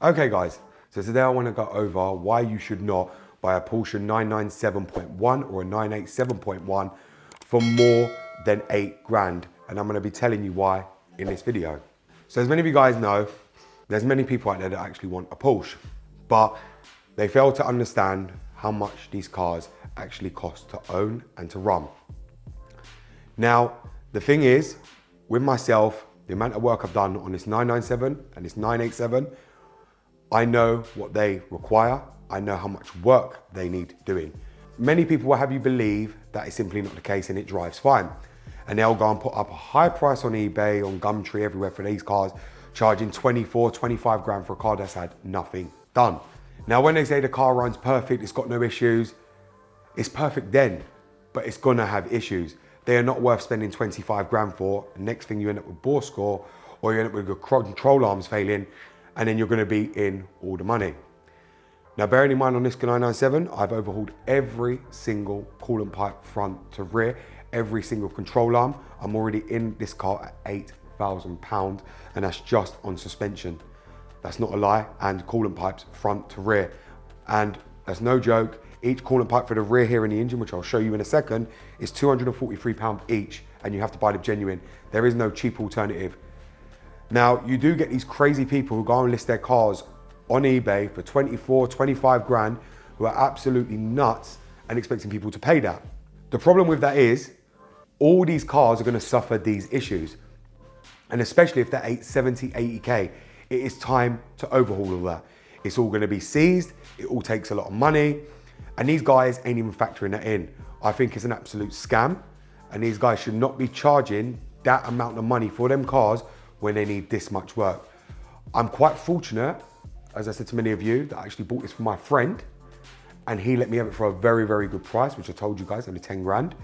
Okay guys, so today I want to go over why you should not buy a Porsche 997.1 or a 987.1 for more than 8 grand. And I'm going to be telling you why in this video. So as many of you guys know, there's many people out there that actually want a Porsche, but they fail to understand how much these cars actually cost to own and to run. Now, the thing is, with myself, the amount of work I've done on this 997 and this 987, I know what they require. I know how much work they need doing. Many people will have you believe that is simply not the case and it drives fine. And they'll go and put up a high price on eBay, on Gumtree, everywhere for these cars, charging 24, 25 grand for a car that's had nothing done. Now, when they say the car runs perfect, it's got no issues, it's perfect then, but it's gonna have issues. They are not worth spending 25 grand for. The next thing you end up with PORSCHE, or you end up with your control arms failing, and then you're gonna be in all the money. Now, bearing in mind on this 997, I've overhauled every single coolant pipe front to rear, every single control arm. I'm already in this car at £8,000, and that's just on suspension. That's not a lie, and coolant pipes front to rear. And that's no joke, each coolant pipe for the rear here in the engine, which I'll show you in a second, is £243 each, and you have to buy the genuine. There is no cheap alternative. Now, you do get these crazy people who go and list their cars on eBay for 24, 25 grand, who are absolutely nuts and expecting people to pay that. The problem with that is, all these cars are gonna suffer these issues. And especially if they're 70, 80K, it is time to overhaul all that. It's all gonna be seized, it all takes a lot of money, and these guys ain't even factoring that in. I think it's an absolute scam, and these guys should not be charging that amount of money for them cars when they need this much work. I'm quite fortunate, as I said to many of you, that I actually bought this for my friend, and he let me have it for a very, very good price, which I told you guys, only 10 grand,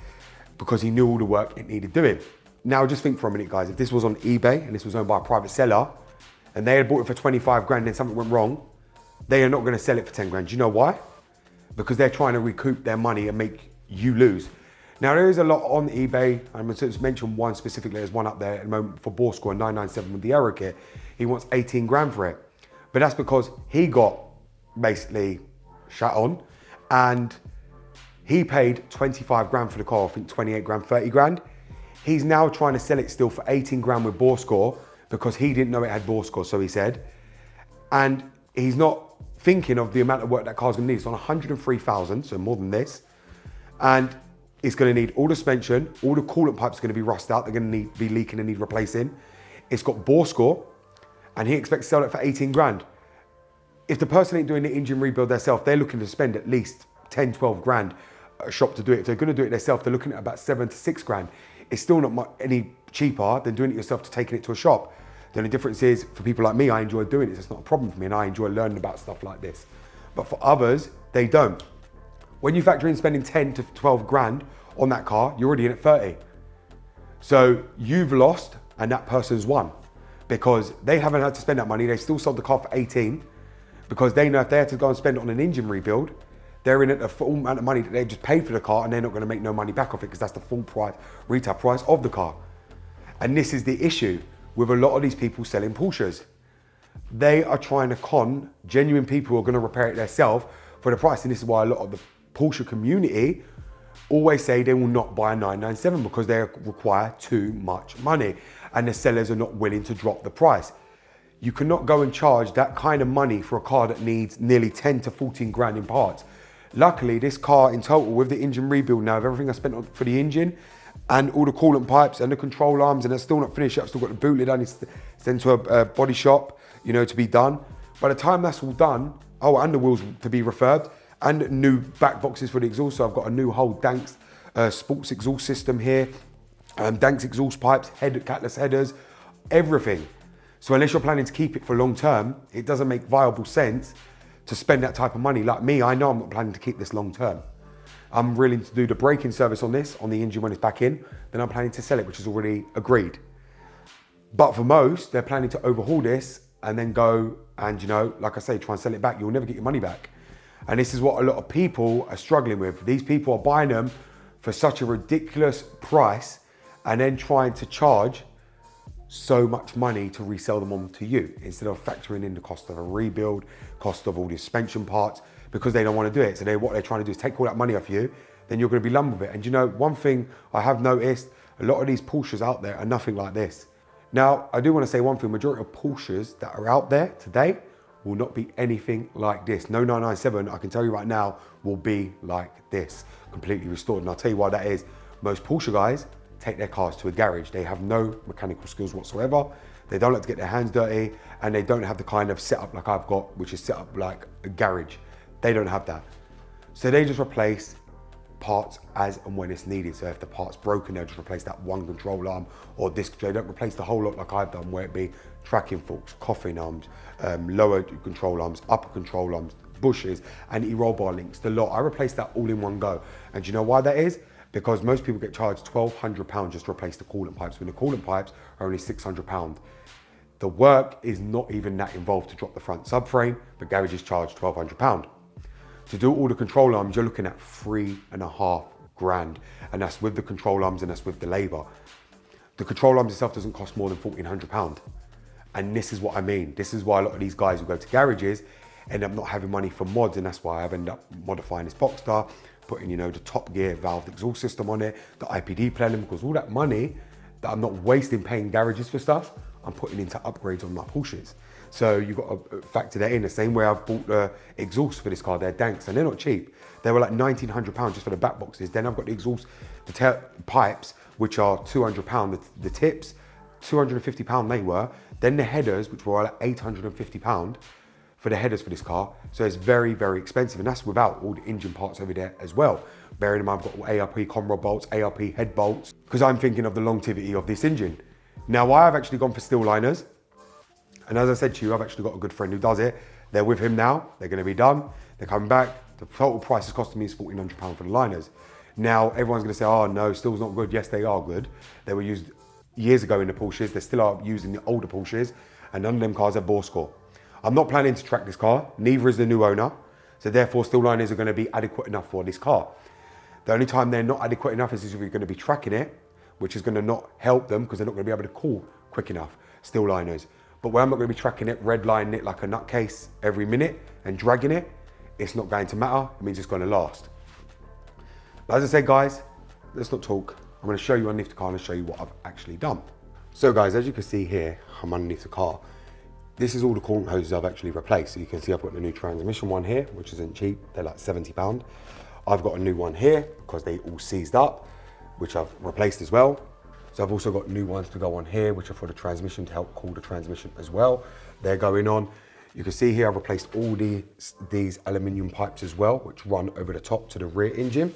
because he knew all the work it needed doing. Now just think for a minute, guys, if this was on eBay and this was owned by a private seller, and they had bought it for 25 grand and then something went wrong, they are not gonna sell it for 10 grand. Do you know why? Because they're trying to recoup their money and make you lose. Now, there is a lot on eBay. I'm going to mention one specifically. There's one up there at the moment for PORSCHE 997 with the Aero kit. He wants 18 grand for it. But that's because he got basically shut on, and he paid 25 grand for the car, I think 28 grand, 30 grand. He's now trying to sell it still for 18 grand with PORSCHE because he didn't know it had PORSCHE, so he said. And he's not thinking of the amount of work that car's gonna need. It's on 103,000, so more than this. And it's gonna need all the suspension, all the coolant pipes are gonna be rust out, they're gonna be leaking and need replacing. It's got PORSCHE, and he expects to sell it for 18 grand. If the person ain't doing the engine rebuild themselves, they're looking to spend at least 10, 12 grand at a shop to do it. If they're gonna do it themselves, they're looking at about 7 to 6 grand. It's still not any cheaper than doing it yourself to taking it to a shop. The only difference is, for people like me, I enjoy doing it. It's not a problem for me, and I enjoy learning about stuff like this. But for others, they don't. When you factor in spending 10 to 12 grand on that car, you're already in at 30. So you've lost, and that person's won, because they haven't had to spend that money. They still sold the car for 18, because they know if they had to go and spend it on an engine rebuild, they're in at the full amount of money that they've just paid for the car, and they're not gonna make no money back off it, because that's the full price, retail price of the car. And this is the issue with a lot of these people selling Porsches. They are trying to con genuine people who are gonna repair it themselves for the price. And this is why a lot of the Porsche community always say they will not buy a 997 because they require too much money and the sellers are not willing to drop the price. You cannot go and charge that kind of money for a car that needs nearly 10 to 14 grand in parts. Luckily, this car in total, with the engine rebuild now, of everything I spent on for the engine, and all the coolant pipes and the control arms, and they're still not finished yet. I've still got the boot lid I need to send to a body shop, you know, to be done. By the time that's all done, oh, and the wheels to be refurbed, and new back boxes for the exhaust. So I've got a new whole Danks sports exhaust system here, Danks exhaust pipes, catless headers, everything. So unless you're planning to keep it for long term, it doesn't make viable sense to spend that type of money. Like me, I know I'm not planning to keep this long term. I'm willing to do the braking service on this, on the engine when it's back in, then I'm planning to sell it, which is already agreed. But for most, they're planning to overhaul this and then go and, you know, like I say, try and sell it back. You'll never get your money back. And this is what a lot of people are struggling with. These people are buying them for such a ridiculous price and then trying to charge so much money to resell them on to you instead of factoring in the cost of a rebuild, cost of all the suspension parts, because they don't want to do it. So what they're trying to do is take all that money off you, then you're going to be lump with it. And you know, one thing I have noticed, a lot of these Porsches out there are nothing like this. Now, I do want to say one thing, majority of Porsches that are out there today will not be anything like this. No 997, I can tell you right now, will be like this, completely restored. And I'll tell you why that is. Most Porsche guys take their cars to a garage. They have no mechanical skills whatsoever. They don't like to get their hands dirty, and they don't have the kind of setup like I've got, which is set up like a garage. They don't have that. So they just replace parts as and when it's needed. So if the part's broken, they'll just replace that one control arm or disc. They don't replace the whole lot like I've done, where it be tracking forks, coffin arms, lower control arms, upper control arms, bushes, anti-roll bar links, the lot. I replaced that all in one go. And do you know why that is? Because most people get charged £1,200 just to replace the coolant pipes, when the coolant pipes are only £600. The work is not even that involved to drop the front subframe, but garages charge £1,200. To do all the control arms, you're looking at $3,500, and that's with the control arms and that's with the labor. The control arms itself doesn't cost more than £1,400. And this is what I mean. This is why a lot of these guys who go to garages end up not having money for mods, and that's why I've ended up modifying this Boxster, putting, you know, the top gear valve exhaust system on it, the IPD planning, because all that money that I'm not wasting paying garages for stuff, I'm putting into upgrades on my Porsches. So you've got to factor that in. The same way I've bought the exhaust for this car, they're Danks, and they're not cheap. They were like £1,900 just for the back boxes. Then I've got the exhaust, the pipes, which are £200, the tips, £250 they were. Then the headers, which were like £850 for the headers for this car. So it's very, very expensive, and that's without all the engine parts over there as well. Bearing in mind, I've got ARP conrod bolts, ARP head bolts, because I'm thinking of the longevity of this engine. Now, I've actually gone for steel liners. And as I said to you, I've actually got a good friend who does it. They're with him now. They're going to be done. They're coming back. The total price is costing me is £1,400 for the liners. Now, everyone's going to say, oh, no, steel's not good. Yes, they are good. They were used years ago in the Porsches. They still are used in the older Porsches. And none of them cars are PORSCHE. I'm not planning to track this car. Neither is the new owner. So therefore, steel liners are going to be adequate enough for this car. The only time they're not adequate enough is if you're going to be tracking it, which is going to not help them because they're not going to be able to cool quick enough, steel liners. But where I'm not going to be tracking it, redlining it like a nutcase every minute and dragging it, it's not going to matter. It means it's going to last. But as I said, guys, let's not talk. I'm going to show you underneath the car and show you what I've actually done. So guys, as you can see here, I'm underneath the car. This is all the coolant hoses I've actually replaced. So you can see I've got the new transmission one here, which isn't cheap. They're like £70. I've got a new one here because they all seized up, which I've replaced as well. So I've also got new ones to go on here, which are for the transmission to help cool the transmission as well. They're going on. You can see here I've replaced all these aluminium pipes as well, which run over the top to the rear engine.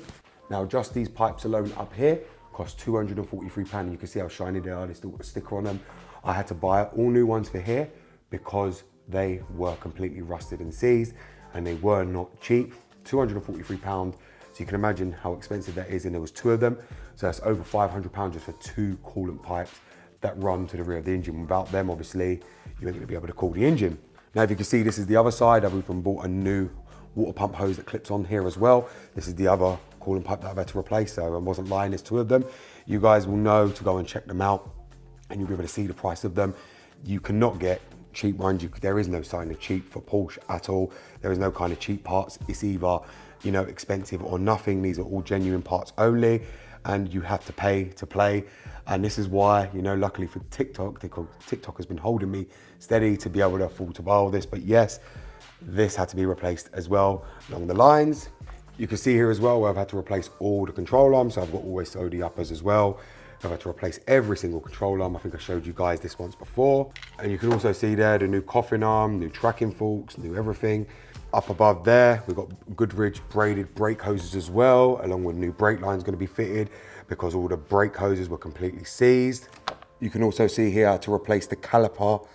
Now just these pipes alone up here cost £243. You can see how shiny they are. They still got a sticker on them. I had to buy all new ones for here because they were completely rusted and seized, and they were not cheap. £243. So you can imagine how expensive that is, and there was two of them. So that's over £500 just for two coolant pipes that run to the rear of the engine. Without them, obviously, you ain't gonna be able to cool the engine. Now, if you can see, this is the other side. I've even bought a new water pump hose that clips on here as well. This is the other coolant pipe that I've had to replace, so I wasn't lying, there's two of them. You guys will know to go and check them out, and you'll be able to see the price of them. You cannot get cheap ones. There is no sign of cheap for Porsche at all. There is no kind of cheap parts. It's either, you know, expensive or nothing. These are all genuine parts only, and you have to pay to play. And this is why, you know, luckily for TikTok, TikTok has been holding me steady to be able to afford to buy all this. But yes, this had to be replaced as well along the lines. You can see here as well where I've had to replace all the control arms. So I've got always OD uppers as well. I've had to replace every single control arm. I think I showed you guys this once before. And you can also see there the new coffin arm, new tracking forks, new everything. Up above there, we've got Goodrich braided brake hoses as well, along with new brake lines going to be fitted because all the brake hoses were completely seized. You can also see here to replace the caliper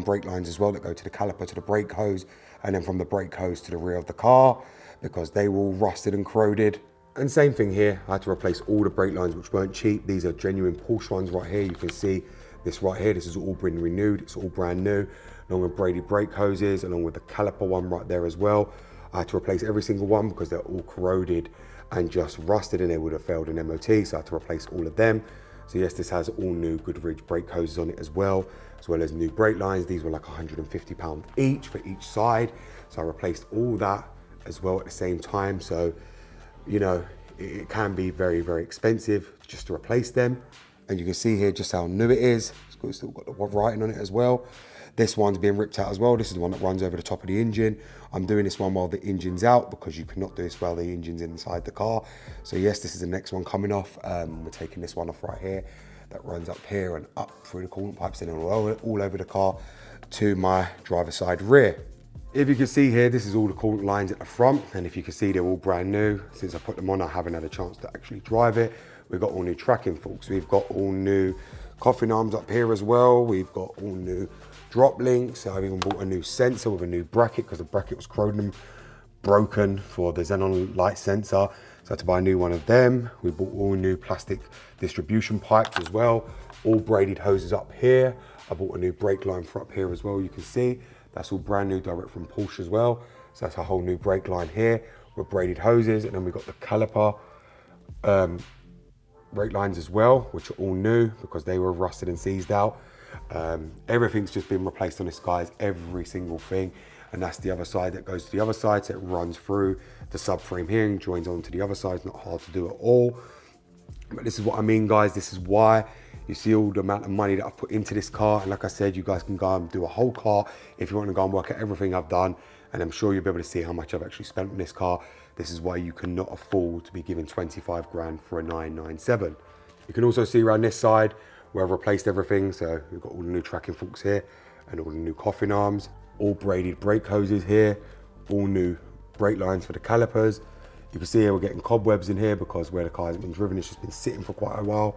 brake lines as well that go to the caliper to the brake hose, and then from the brake hose to the rear of the car because they were all rusted and corroded. And same thing here, I had to replace all the brake lines which weren't cheap. These are genuine Porsche ones right here. You can see this right here, this is all been renewed, it's all brand new, along with braided brake hoses, along with the caliper one right there as well. I had to replace every single one because they're all corroded and just rusted and they would have failed an MOT, so I had to replace all of them. So yes, this has all new Goodrich brake hoses on it as well as new brake lines. These were like £150 each for each side. So I replaced all that as well at the same time. So, you know, it can be very, very expensive just to replace them. And you can see here just how new it is. It's still got the writing on it as well. This one's being ripped out as well. This is the one that runs over the top of the engine. I'm doing this one while the engine's out because you cannot do this while the engine's inside the car. So yes, this is the next one coming off. We're taking this one off right here. That runs up here and up through the coolant pipes and all over the car to my driver's side rear. If you can see here, this is all the coolant lines at the front. And if you can see, they're all brand new. Since I put them on, I haven't had a chance to actually drive it. We've got all new tracking forks. We've got all new coffin arms up here as well. We've got all new drop links. I've even bought a new sensor with a new bracket because the bracket was chromium broken for the xenon light sensor. So I had to buy a new one of them. We bought all new plastic distribution pipes as well. All braided hoses up here. I bought a new brake line for up here as well. You can see that's all brand new, direct from Porsche as well. So that's a whole new brake line here with braided hoses. And then we've got the caliper brake lines as well, which are all new because they were rusted and seized out. Everything's just been replaced on this, guys, every single thing. And that's the other side that goes to the other side. So it runs through the subframe here and joins on to the other side. It's not hard to do at all. But this is what I mean, guys. This is why you see all the amount of money that I've put into this car. And like I said, you guys can go and do a whole car if you want to go and work at everything I've done. And I'm sure you'll be able to see how much I've actually spent on this car. This is why you cannot afford to be given 25 grand for a 997. You can also see around this side where I've replaced everything. So we've got all the new tracking forks here and all the new coffin arms, all braided brake hoses here, all new brake lines for the calipers. You can see here we're getting cobwebs in here because where the car hasn't been driven, it's just been sitting for quite a while.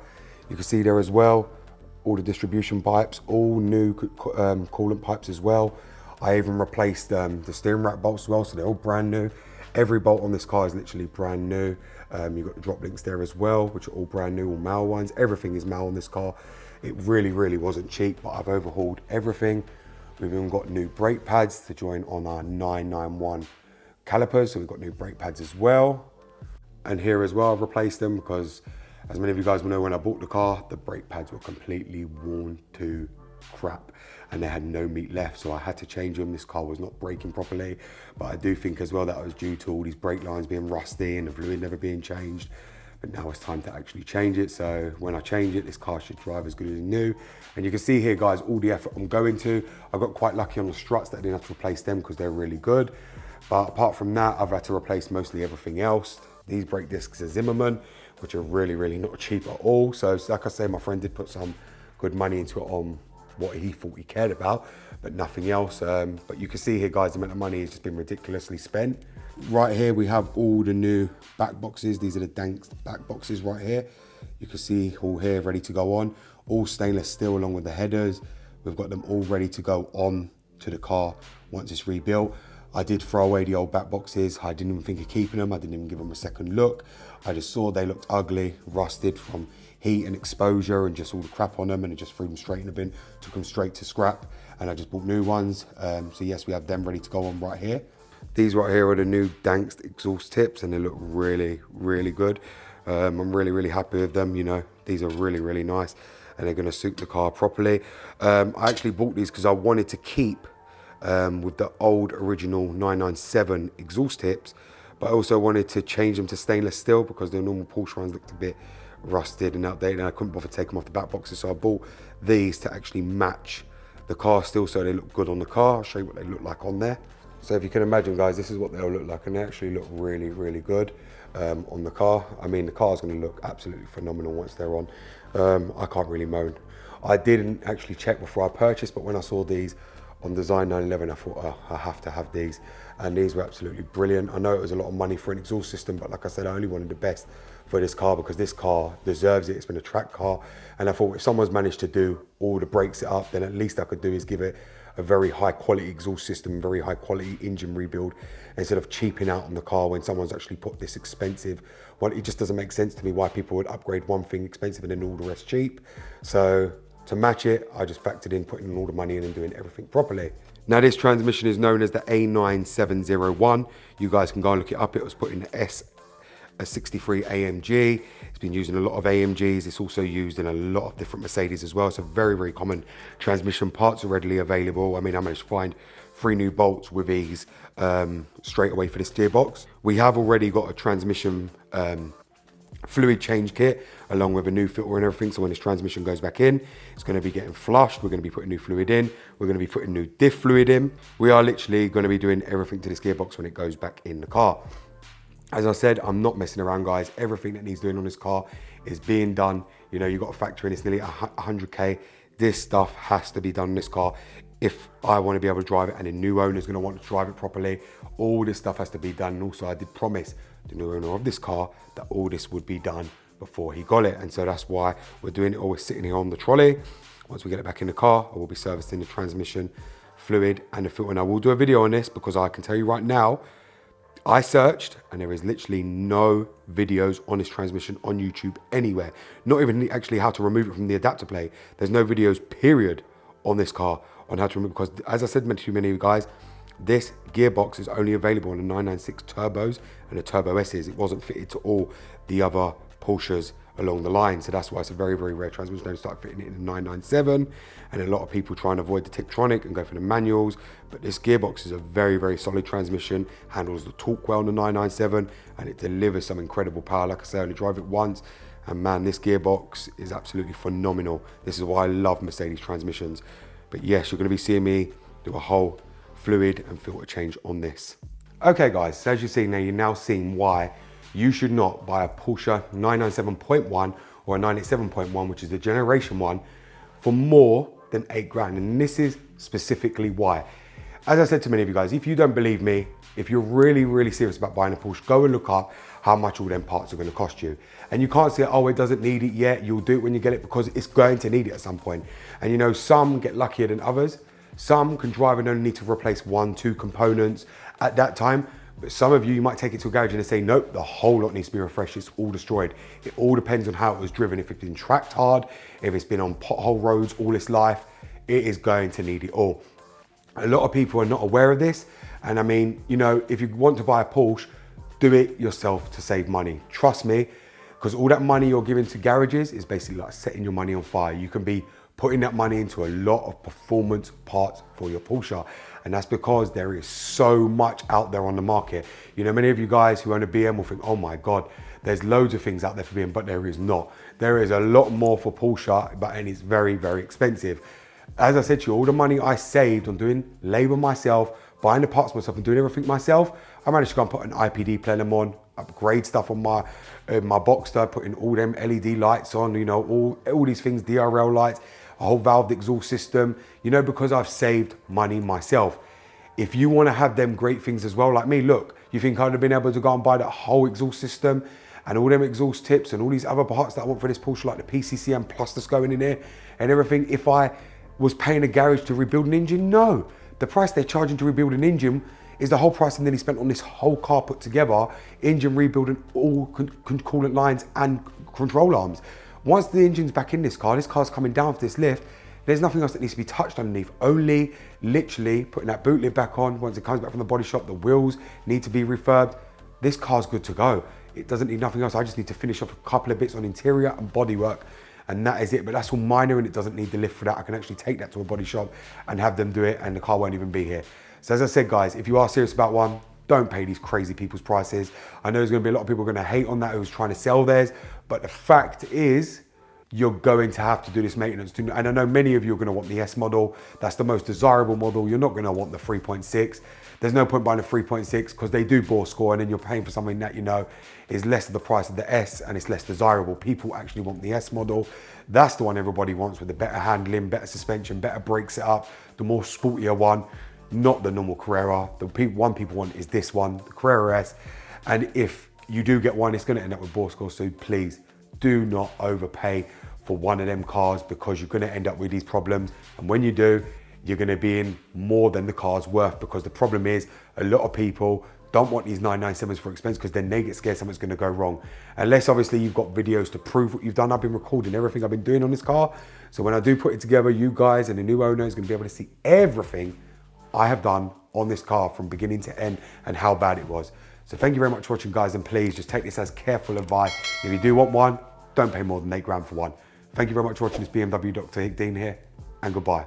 You can see there as well, all the distribution pipes, all new coolant pipes as well. I even replaced the steering rack bolts as well, so they're all brand new. Every bolt on this car is literally brand new. You've got the drop links there as well, which are all brand new, all MAL ones. Everything is MAL on this car. It really, really wasn't cheap, but I've overhauled everything. We've even got new brake pads to join on our 991 calipers, so we've got new brake pads as well. And here as well, I've replaced them because, as many of you guys will know, when I bought the car, the brake pads were completely worn to crap and they had no meat left, so I had to change them. This car was not braking properly, but I do think as well that was due to all these brake lines being rusty and the fluid never being changed. But now it's time to actually change it. So when I change it, this car should drive as good as new. And you can see here, guys, all the effort I'm going to. I got quite lucky on the struts that I didn't have to replace them because they're really good. But apart from that, I've had to replace mostly everything else. These brake discs are Zimmerman, which are really, really not cheap at all. So like I say, my friend did put some good money into it on what he thought he cared about, but nothing else. But you can see here, guys, the amount of money has just been ridiculously spent. Right here, we have all the new back boxes. These are the Danks back boxes right here. You can see all here ready to go on. All stainless steel along with the headers. We've got them all ready to go on to the car once it's rebuilt. I did throw away the old back boxes. I didn't even think of keeping them. I didn't even give them a second look. I just saw they looked ugly, rusted from heat and exposure and just all the crap on them, and I just threw them straight in the bin, took them straight to scrap, and I just bought new ones. So yes, we have them ready to go on right here. These right here are the new Danks exhaust tips, and they look really, really good. I'm really, really happy with them. You know, these are really, really nice, and they're gonna suit the car properly. I actually bought these because I wanted to keep with the old original 997 exhaust tips, but I also wanted to change them to stainless steel because the normal Porsche ones looked a bit rusted and outdated, and I couldn't bother taking them off the back boxes, so I bought these to actually match the car still, so they look good on the car. I'll show you what they look like on there. So if you can imagine, guys, this is what they'll look like, and they actually look really, really good on the car. I mean, the car's going to look absolutely phenomenal once they're on. I can't really moan. I didn't actually check before I purchased, but when I saw these on Design 911, I thought, oh, I have to have these, and these were absolutely brilliant. I know it was a lot of money for an exhaust system, but like I said, I only wanted the best for this car because this car deserves it. It's been a track car, and I thought if someone's managed to do all the brakes it up, then at least I could do is give it a very high quality exhaust system, very high quality engine rebuild, instead of cheaping out on the car when someone's actually put this expensive. Well, it just doesn't make sense to me why people would upgrade one thing expensive and then all the rest cheap. So to match it, I just factored in putting all the money in and doing everything properly. Now this transmission is known as the A9701. You guys can go and look it up. It was put in the a 63 AMG. It's been used in a lot of AMGs. It's also used in a lot of different Mercedes as well. It's a very, very common transmission. Parts are readily available. I mean, I managed to find 3 new bolts with ease straight away for this gearbox. We have already got a transmission fluid change kit along with a new filter and everything, so when this transmission goes back in, it's going to be getting flushed. We're going to be putting new fluid in, we're going to be putting new diff fluid in. We are literally going to be doing everything to this gearbox when it goes back in the car. As I said, I'm not messing around, guys. Everything that needs doing on this car is being done. You know, you've got to factor in it's nearly 100k. This stuff has to be done on this car if I want to be able to drive it, and a new owner is going to want to drive it properly. All this stuff has to be done. And also I did promise the new owner of this car that all this would be done before he got it, and so that's why we're doing it all. We're sitting here on the trolley. Once we get it back in the car, I will be servicing the transmission fluid and the filter. And I will do a video on this because I can tell you right now, I searched and there is literally no videos on this transmission on YouTube anywhere. Not even actually how to remove it from the adapter plate. There's no videos period on this car on how to remove, because as I said to many of you guys, this gearbox is only available on the 996 turbos and the Turbo S's. It wasn't fitted to all the other Porsches along the line, so that's why it's a very, very rare transmission. They start fitting it in the 997, and a lot of people try and avoid the Tiptronic and go for the manuals, but this gearbox is a very, very solid transmission, handles the torque well on the 997, and it delivers some incredible power. Like I say, I only drive it once, and man, this gearbox is absolutely phenomenal. This is why I love Mercedes transmissions. But yes, you're going to be seeing me do a whole fluid and filter change on this. Okay guys, so as you've seen now, you're now seeing why you should not buy a Porsche 997.1 or a 987.1, which is the generation one, for more than 8 grand. And this is specifically why. As I said to many of you guys, if you don't believe me, if you're really, really serious about buying a Porsche, go and look up how much all them parts are going to cost you. And you can't say, oh, it doesn't need it yet. You'll do it when you get it, because it's going to need it at some point. And you know, some get luckier than others. Some can drive and only need to replace 1-2 components at that time. But some of you might take it to a garage and they say, nope, the whole lot needs to be refreshed. It's all destroyed. It all depends on how it was driven. If it's been tracked hard, if it's been on pothole roads all its life, it is going to need it all. A lot of people are not aware of this. And I mean, you know, if you want to buy a Porsche, do it yourself to save money. Trust me, because all that money you're giving to garages is basically like setting your money on fire. You can be putting that money into a lot of performance parts for your Porsche. And that's because there is so much out there on the market. You know, many of you guys who own a BM will think, oh my God, there's loads of things out there for BM, but there is not. There is a lot more for Porsche, and it's very, very expensive. As I said to you, all the money I saved on doing labor myself, buying the parts myself and doing everything myself, I managed to go and put an IPD plenum on, upgrade stuff on my Boxster, putting all them LED lights on, you know, all these things, DRL lights, a whole valved exhaust system, you know, because I've saved money myself. If you want to have them great things as well, like me, look, you think I'd have been able to go and buy that whole exhaust system and all them exhaust tips and all these other parts that I want for this Porsche, like the PCCM plus that's going in there and everything, if I was paying a garage to rebuild an engine? No. The price they're charging to rebuild an engine is the whole price and then he spent on this whole car put together, engine rebuild and all coolant lines and control arms. Once the engine's back in this car's coming down for this lift, there's nothing else that needs to be touched underneath. Only literally putting that boot lid back on. Once it comes back from the body shop, the wheels need to be refurbed. This car's good to go. It doesn't need nothing else. I just need to finish off a couple of bits on interior and bodywork, and that is it. But that's all minor and it doesn't need the lift for that. I can actually take that to a body shop and have them do it and the car won't even be here. So as I said, guys, if you are serious about one, don't pay these crazy people's prices. I know there's gonna be a lot of people gonna hate on that who's trying to sell theirs, but the fact is, you're going to have to do this maintenance too. And I know many of you are gonna want the S model. That's the most desirable model. You're not gonna want the 3.6. There's no point buying a 3.6 because they do bore score and then you're paying for something that you know is less of the price of the S and it's less desirable. People actually want the S model. That's the one everybody wants, with the better handling, better suspension, better brake setup, the more sportier one, not the normal Carrera. The one people want is this one, the Carrera S. And if you do get one, it's gonna end up with bore score. So please do not overpay for one of them cars, because you're gonna end up with these problems. And when you do, you're gonna be in more than the car's worth, because the problem is a lot of people don't want these 997s for expense because then they get scared something's gonna go wrong. Unless obviously you've got videos to prove what you've done. I've been recording everything I've been doing on this car. So when I do put it together, you guys and the new owner is gonna be able to see everything I have done on this car from beginning to end and how bad it was. So thank you very much for watching, guys, and please just take this as careful advice. If you do want one, don't pay more than £8 for one. Thank you very much for watching. This BMW Dr. Dean here, and goodbye.